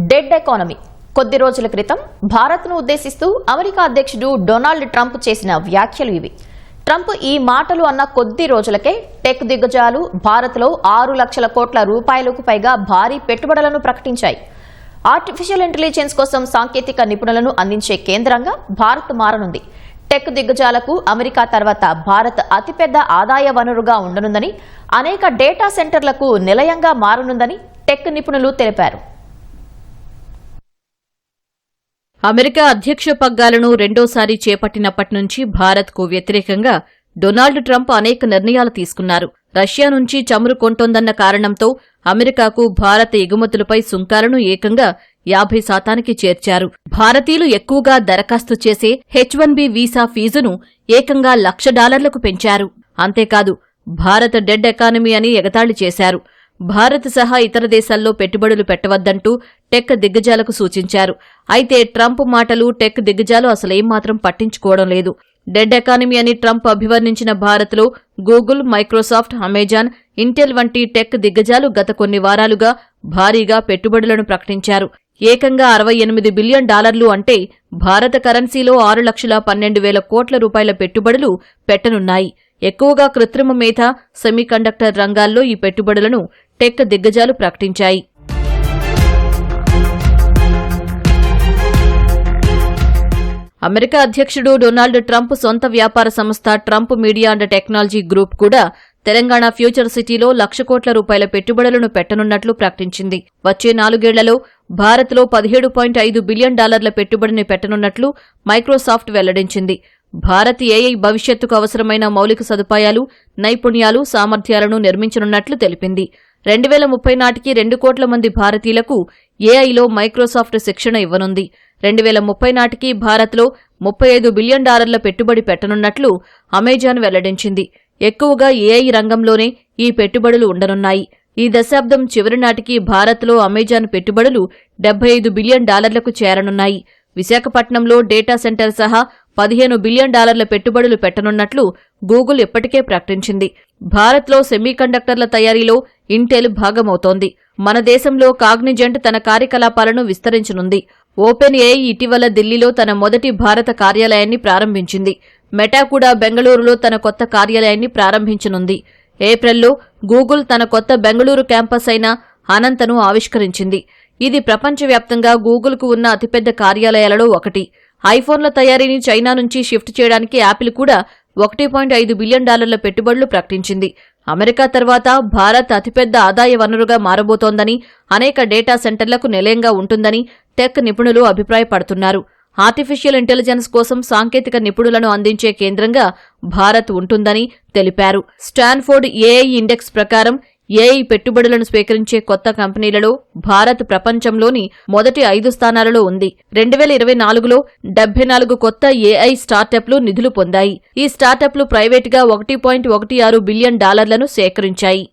Dead economy. కొద్ది రోజుల క్రితం భారత్ను ఉద్దేశిస్తూ అమెరికా అధ్యక్షుడు డొనాల్డ్ ట్రంప్ చేసిన వ్యాఖ్యలు ఇవి. ట్రంప్ ఈ మాటలు అన్న కొద్ది రోజులకే టెక్ దిగ్గజాలు భారత్లో 6 లక్షల కోట్ల రూపాయలకు పైగా భారీ పెట్టుబడులను ప్రకటించాయి. ఆర్టిఫిషియల్ ఇంటెలిజెన్స్ కోసం సాంకేతిక నిపుణులను అందించే కేంద్రంగా భారత్ మారనుంది. టెక్ దిగ్గజాలకు అమెరికా తర్వాత భారత్ అతిపెద్ద ఆదాయ వనరుగా ఉండనుందని, అనేక డేటా సెంటర్లకు నిలయంగా మారనుందని టెక్ నిపుణులు తెలిపారు. అమెరికా అధ్యక్ష పగ్గాలను రెండోసారి చేపట్టినప్పటి నుంచి భారత్కు వ్యతిరేకంగా డొనాల్డ్ ట్రంప్ అనేక నిర్ణయాలు తీసుకున్నారు. రష్యా నుంచి చమురు కొంటోందన్న కారణంతో అమెరికాకు భారత ఎగుమతులపై సుంకాలను ఏకంగా 50% చేర్చారు. భారతీయులు ఎక్కువగా దరఖాస్తు చేసే H-1B వీసా ఫీజును ఏకంగా $1,00,000 పెంచారు. అంతేకాదు భారత్ డెడ్ ఎకానమీ అని ఎగతాళి చేశారు. భారత్ సహా ఇతర దేశాల్లో పెట్టుబడులు పెట్టవద్దంటూ టెక్ దిగ్గజాలకు సూచించారు. అయితే ట్రంప్ మాటలు టెక్ దిగ్గజాలు అసలేమాత్రం పట్టించుకోవడం లేదు. డెడ్ ఎకానమీ అని ట్రంప్ అభివర్ణించిన భారత్లో గూగుల్, మైక్రోసాఫ్ట్, అమెజాన్, ఇంటెల్ వంటి టెక్ దిగ్గజాలు గత కొన్ని వారాలుగా భారీగా పెట్టుబడులను ప్రకటించారు. ఏకంగా $68 బిలియన్ అంటే భారత కరెన్సీలో 6,12,000 కోట్ల రూపాయల పెట్టుబడులు పెట్టనున్నాయి. ఎక్కువగా కృత్రిమ మేధ, సెమీకండక్టర్ రంగాల్లో ఈ పెట్టుబడులను టెక్ దిగ్గజాలు ప్రకటించాయి. అమెరికా అధ్యక్షుడు డొనాల్డ్ ట్రంప్ సొంత వ్యాపార సంస్థ Trump media and technology group కూడా తెలంగాణ ఫ్యూచర్ సిటీలో 1,00,000 కోట్ల రూపాయల పెట్టుబడులను పెట్టనున్నట్లు ప్రకటించింది. వచ్చే 4 ఏళ్లలో భారత్లో $17.5 బిలియన్ పెట్టుబడిని పెట్టనున్నట్లు మైక్రోసాఫ్ట్ వెల్లడించింది. భారత్ ఏఐ భవిష్యత్తుకు అవసరమైన మౌలిక సదుపాయాలు, నైపుణ్యాలు, సామర్థ్యాలను నిర్మించనున్నట్లు తెలిపింది. 2030 నాటికి 2 కోట్ల మంది భారతీయులకు ఏఐలో మైక్రోసాఫ్ట్ శిక్షణ ఇవ్వనుంది. 2030 నాటికి భారత్లో $35 బిలియన్ పెట్టుబడి పెట్టనున్నట్లు అమెజాన్ వెల్లడించింది. ఎక్కువగా ఏఐ రంగంలోనే ఈ పెట్టుబడులు ఉండనున్నాయి. ఈ దశాబ్దం చివరి నాటికి భారత్లో అమెజాన్ పెట్టుబడులు $75 బిలియన్ చేరనున్నాయి. విశాఖపట్నంలో డేటా సెంటర్ సహా $15 బిలియన్ పెట్టుబడులు పెట్టనున్నట్లు గూగుల్ ఇప్పటికే ప్రకటించింది. భారత్లో సెమీకండక్టర్ల తయారీలో ఇంటెల్ భాగమవుతోంది. మన దేశంలో కాగ్నిజెంట్ తన కార్యకలాపాలను విస్తరించనుంది. ఓపెన్ ఏఐ ఇటీవల ఢిల్లీలో తన మొదటి భారత కార్యాలయాన్ని ప్రారంభించింది. మెటా కూడా బెంగళూరులో తన కొత్త కార్యాలయాన్ని ప్రారంభించనుంది. ఏప్రిల్లో గూగుల్ తన కొత్త బెంగళూరు క్యాంపస్ అయిన అనంతను ఆవిష్కరించింది. ఇది ప్రపంచవ్యాప్తంగా గూగుల్కు ఉన్న అతిపెద్ద కార్యాలయాలలో ఒకటి. ఐఫోన్ల తయారీని చైనా నుంచి షిఫ్ట్ చేయడానికి యాపిల్ కూడా $1.5 బిలియన్ పెట్టుబడులు ప్రకటించింది. అమెరికా తర్వాత భారత్ అతిపెద్ద ఆదాయ వనరుగా మారబోతోందని, అనేక డేటా సెంటర్లకు నిలయంగా ఉంటుందని టెక్ నిపుణులు అభిప్రాయపడుతున్నారు. ఆర్టిఫిషియల్ ఇంటెలిజెన్స్ కోసం సాంకేతిక నిపుణులను అందించే కేంద్రంగా భారత్ ఉంటుందని తెలిపారు. స్టాన్ఫోర్డ్ ఏఐ ఇండెక్స్ ప్రకారం ఏఐ పెట్టుబడులను స్వీకరించే కొత్త కంపెనీలలో భారత్ ప్రపంచంలోని మొదటి 5 స్థానాలలో ఉంది. 2024లో 74 కొత్త ఏఐ స్టార్టప్లు నిధులు పొందాయి. ఈ స్టార్టప్లు ప్రైవేటుగా $1.16 బిలియన్ సేకరించాయి.